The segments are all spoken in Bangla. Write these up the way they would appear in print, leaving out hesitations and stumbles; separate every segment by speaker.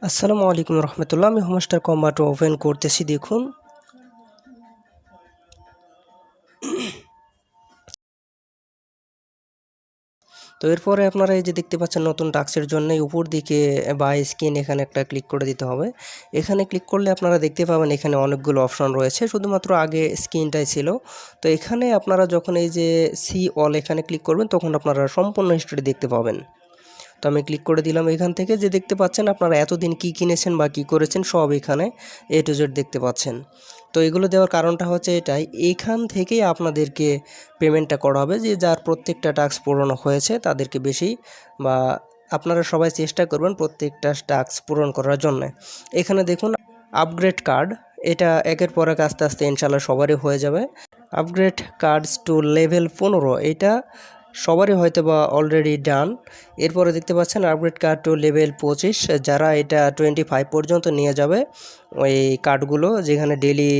Speaker 1: আসসালামু আলাইকুম রহমতুল্লাহ। আমি হোমস্টার কম্বাট ওপেন করতেছি, দেখুন। তো এরপরে আপনারা এই যে দেখতে পাচ্ছেন নতুন টাস্কের জন্য উপর দিকে বাই স্ক্রিন এখানে একটা ক্লিক করে দিতে হবে। এখানে ক্লিক করলে আপনারা দেখতে পাবেন এখানে অনেকগুলো অপশন রয়েছে, শুধুমাত্র আগে স্ক্রিনটাই ছিল। তো এখানে আপনারা যখন এই যে সি অল এখানে ক্লিক করবেন তখন আপনারা সম্পূর্ণ হিস্ট্রি দেখতে পাবেন। তো আমি ক্লিক করে দিলাম। এখান থেকে যে দেখতে পাচ্ছেন আপনারা এতদিন কি কিনেছেন বা কি করেছেন সব এখানে এ টু জেড দেখতে পাচ্ছেন। তো এগুলো দেওয়ার কারণটা হচ্ছে এটাই, এইখান থেকেই আপনাদেরকে পেমেন্টটা করা হবে, যে যার প্রত্যেকটা টাস্ক পূরণ হয়েছে তাদেরকে বেশি, বা আপনারা সবাই চেষ্টা করবেন প্রত্যেকটা টাস্ক পূরণ করার জন্য। এখানে দেখুন আপগ্রেড কার্ড, এটা একের পর এক আস্তে আস্তে ইনশাল্লাহ সবারই হয়ে যাবে। আপগ্রেড কার্ডস টু লেভেল 15, এটা সবারই হয়তো বা অলরেডি ডান। এরপরে দেখতে পাচ্ছেন আপগ্রেড কার্ড টু লেভেল 25, যারা এটা 25 পর্যন্ত নিয়ে যাবে ওই কার্ডগুলো, যেখানে ডেলি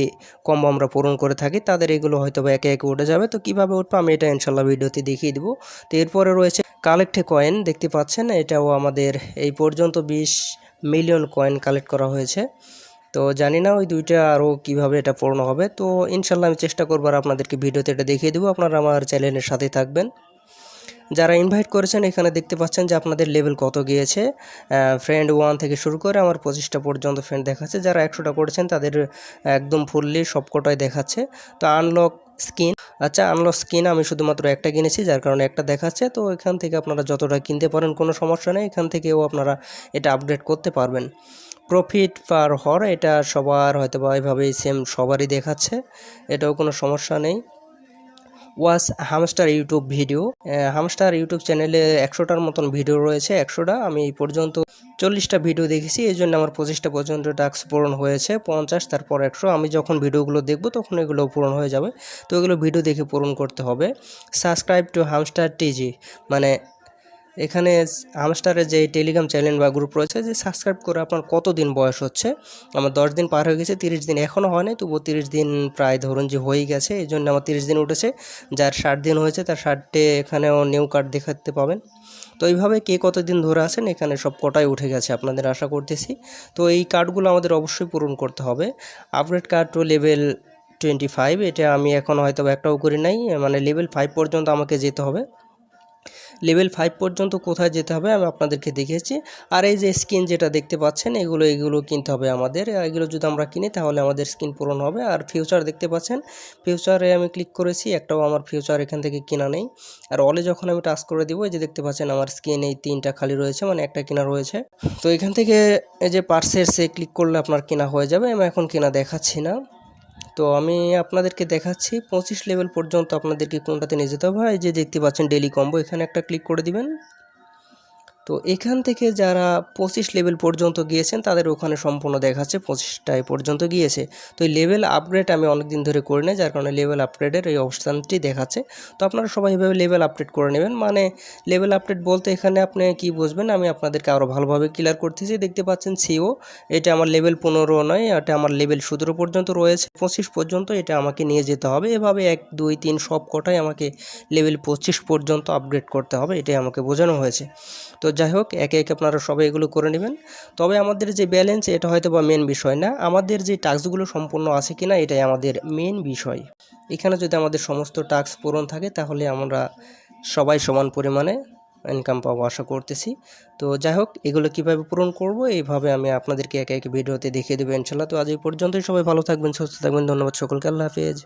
Speaker 1: কম্বো আমরা পূরণ করে থাকি, তাদের এগুলো হয়তো বা একে একে উঠে যাবে। তো কীভাবে উঠবে আমি এটা ইনশাল্লাহ ভিডিওতে দেখিয়ে দেবো। তো এরপরে রয়েছে কালেক্টে কয়েন, দেখতে পাচ্ছেন এটাও আমাদের এই পর্যন্ত 20 মিলিয়ন কয়েন কালেক্ট করা হয়েছে। তো জানি না ওই দুইটা আরও কীভাবে এটা পূর্ণ হবে। তো ইনশাল্লাহ আমি চেষ্টা করবো আর আপনাদেরকে ভিডিওতে এটা দেখিয়ে দেবো। আপনারা আমার চ্যানেলের সাথেই থাকবেন। যারা ইনভাইট করেছেন এখানে দেখতে পাচ্ছেন যে আপনাদের লেভেল কত গিয়েছে। ফ্রেন্ড 1 থেকে শুরু করে আমার 25টা পর্যন্ত ফ্রেন্ড দেখাচ্ছে। যারা 100টা করেছেন তাদের একদম ফুললি সবকটাই দেখাচ্ছে। তো আনলক স্কিন, আচ্ছা আনলক স্কিন আমি শুধুমাত্র একটা কিনেছি, যার কারণে একটা দেখাচ্ছে। তো এখান থেকে আপনারা যতটা কিনতে পারেন কোনো সমস্যা নেই, এখান থেকেও আপনারা এটা আপডেট করতে পারবেন। প্রফিট পার হর, এটা সবার হয়তো বা এভাবেই সেম সবারই দেখাচ্ছে, এটাও কোনো সমস্যা নেই। Watch hamster YouTube video, hamster YouTube চ্যানেলে 100টার মতন ভিডিও রয়েছে। 100টা আমি এই পর্যন্ত 40টা ভিডিও দেখেছি, এই জন্য আমার 25টা পর্যন্ত টাস্ক পূরণ হয়েছে। 50, তারপর 100। আমি যখন ভিডিওগুলো দেখব তখন এগুলো পূরণ হয়ে যাবে। তো এগুলো ভিডিও দেখে পূরণ করতে হবে। সাবস্ক্রাইব টু হামস্টার টিজি, মানে এখানে হামস্টারের যে টেলিগ্রাম চ্যানেল বা গ্রুপ রয়েছে, যে সাবস্ক্রাইব করে আপনার কতদিন বয়স হচ্ছে। আমার 10 দিন পার হয়ে গেছে, 30 দিন এখনও হয়নি, তবুও 30 দিন প্রায় ধরুন যে হয়েই গেছে, এই জন্য আমার 30 দিন উঠেছে। যার 60 দিন হয়েছে তার 60টে এখানেও নিউ কার্ড দেখাতে পাবেন। তো এইভাবে কে কতদিন ধরে আছেন এখানে সব কটাই উঠে গেছে আপনাদের, আশা করতেছি। তো এই কার্ডগুলো আমাদের অবশ্যই পূরণ করতে হবে। আপগ্রেড কার্ড টু লেভেল 25, এটা আমি এখন হয়তো একটাও করি নাই, মানে লেভেল 5 পর্যন্ত আমাকে যেতে হবে। লেভেল 5 পর্যন্ত কোথায় যেতে হবে আমি আপনাদেরকে দেখিয়েছি। আর এই যে স্কিন যেটা দেখতে পাচ্ছেন এগুলো কিনতে হবে আমাদের। এগুলো যদি আমরা কিনি তাহলে আমাদের স্কিন পূরণ হবে। আর ফিউচার দেখতে পাচ্ছেন, ফিউচারে আমি ক্লিক করেছি, একটাও আমার ফিউচার এখান থেকে কেনা নেই। আর অলে যখন আমি টাচ করে দিব, এই যে দেখতে পাচ্ছেন আমার স্কিন এই 3টা খালি রয়েছে, মানে একটা কেনা রয়েছে। তো এখান থেকে এই যে পার্সেসে ক্লিক করলে আপনার কেনা হয়ে যাবে। আমি এখন কেনা দেখাচ্ছি না। তো আমি আপনাদেরকে দেখাচ্ছি 25 লেভেল পর্যন্ত আপনাদেরকে কোনটাতে নিয়ে যেতে হবে। এই যে দেখতে পাচ্ছেন ডেলি কম্বো, এখানে একটা ক্লিক করে দিবেন। তো এখান থেকে যারা 25 লেভেল পর্যন্ত গিয়েছেন তাদের ওখানে সম্পূর্ণ দেখাচ্ছে 25টায় পর্যন্ত গিয়েছে। তো এই লেভেল আপগ্রেড আমি অনেক দিন ধরে করি না, যার কারণে লেভেল আপগ্রেডের এই অপশানটি দেখাচ্ছে। তো আপনারা সবাই এভাবে লেভেল আপডেট করে নেবেন। মানে লেভেল আপডেট বলতে এখানে আপনি কি বুঝবেন আমি আপনাদেরকে আরও ভালোভাবে ক্লিয়ার করতেছি। দেখতে পাচ্ছেন সিও, এটা আমার লেভেল 15 নয়, এটা আমার লেভেল 17 পর্যন্ত রয়েছে। 25 পর্যন্ত এটা আমাকে নিয়ে যেতে হবে। এভাবে 1 2 3 সব কটাই আমাকে লেভেল 25 পর্যন্ত আপগ্রেড করতে হবে, এটাই আমাকে বোঝানো হয়েছে। তো যাই হোক, একে একে আপনারা সবাই এগুলো করে নেবেন। তবে আমাদের যে ব্যালেন্স এটা হয়তো বা মেন বিষয় না, আমাদের যে টাস্কগুলো সম্পূর্ণ আছে কিনা এটাই আমাদের মেন বিষয়। এখানে যদি আমাদের সমস্ত টাস্ক পূরণ থাকে তাহলে আমরা সবাই সমান পরিমাণে ইনকাম পাবো আশা করতেছি। তো যাই হোক, এগুলো কীভাবে পূরণ করব এইভাবে আমি আপনাদেরকে একে একে ভিডিওতে দেখিয়ে দেবো ইনশাল্লাহ। তো আজ এই পর্যন্তই, সবাই ভালো থাকবেন, সুস্থ থাকবেন। ধন্যবাদ সকলকে, আল্লাহ হাফেজ।